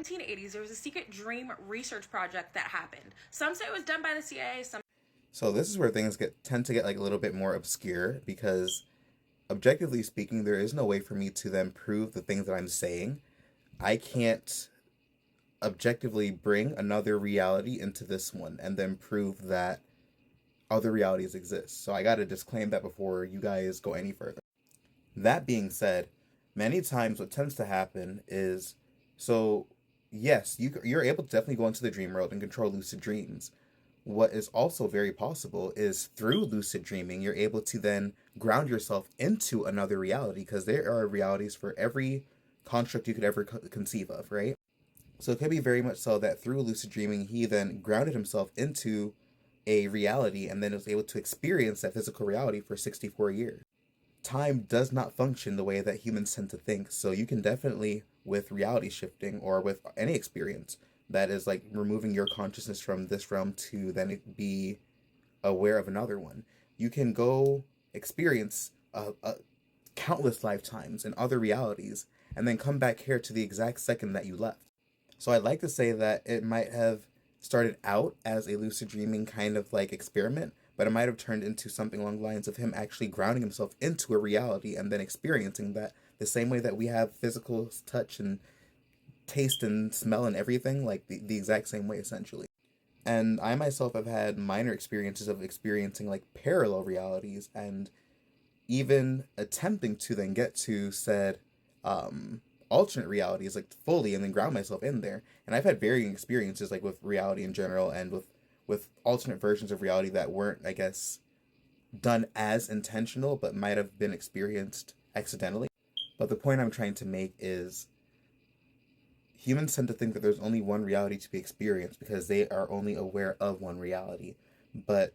1980s, there was a secret dream research project that happened. Some say it was done by the CIA, some. So this is where things tend to get like a little bit more obscure because objectively speaking, there is no way for me to then prove the things that I'm saying. I can't objectively bring another reality into this one and then prove that other realities exist. So I got to disclaim that before you guys go any further. That being said, many times what tends to happen is, so yes, you're able to definitely go into the dream world and control lucid dreams. What is also very possible is through lucid dreaming, you're able to then ground yourself into another reality because there are realities for every construct you could ever conceive of, right? So it could be very much so that through lucid dreaming, he then grounded himself into a reality and then was able to experience that physical reality for 64 years. Time does not function the way that humans tend to think, so you can definitely, with reality shifting or with any experience, that is like removing your consciousness from this realm to then be aware of another one. You can go experience countless lifetimes in other realities and then come back here to the exact second that you left. So I'd like to say that it might have started out as a lucid dreaming kind of like experiment, but it might have turned into something along the lines of him actually grounding himself into a reality and then experiencing that the same way that we have physical touch and taste and smell and everything, like the exact same way essentially. And I myself have had minor experiences of experiencing like parallel realities and even attempting to then get to said alternate realities like fully and then ground myself in there. And I've had varying experiences like with reality in general and with alternate versions of reality that weren't, I guess, done as intentional but might have been experienced accidentally. But the point I'm trying to make is humans tend to think that there's only one reality to be experienced because they are only aware of one reality. But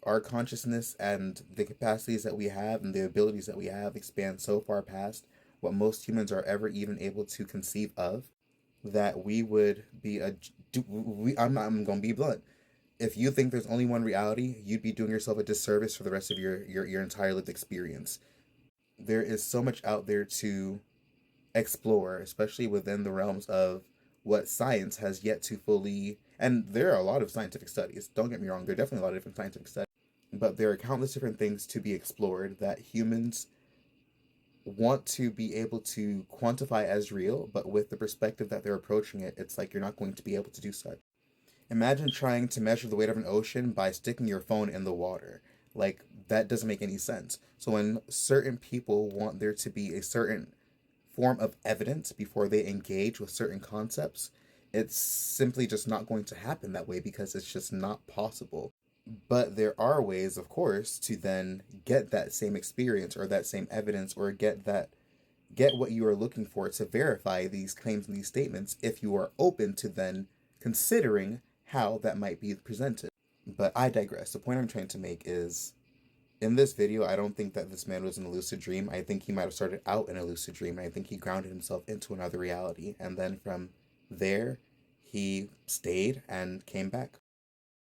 our consciousness and the capacities that we have and the abilities that we have expand so far past what most humans are ever even able to conceive of that we would be I'm going to be blunt. If you think there's only one reality, you'd be doing yourself a disservice for the rest of your entire lived experience. There is so much out there to explore, especially within the realms of what science has yet to fully. And there are a lot of scientific studies. Don't get me wrong, there are definitely a lot of different scientific studies. But there are countless different things to be explored that humans want to be able to quantify as real, but with the perspective that they're approaching it, it's like you're not going to be able to do such. Imagine trying to measure the weight of an ocean by sticking your phone in the water. Like, that doesn't make any sense. So when certain people want there to be a certain form of evidence before they engage with certain concepts, it's simply just not going to happen that way because it's just not possible. But there are ways, of course, to then get that same experience or that same evidence or get what you are looking for to verify these claims and these statements if you are open to then considering how that might be presented. But I digress. The point I'm trying to make is in this video, I don't think that this man was in a lucid dream. I think he might have started out in a lucid dream. I think he grounded himself into another reality. And then from there, he stayed and came back.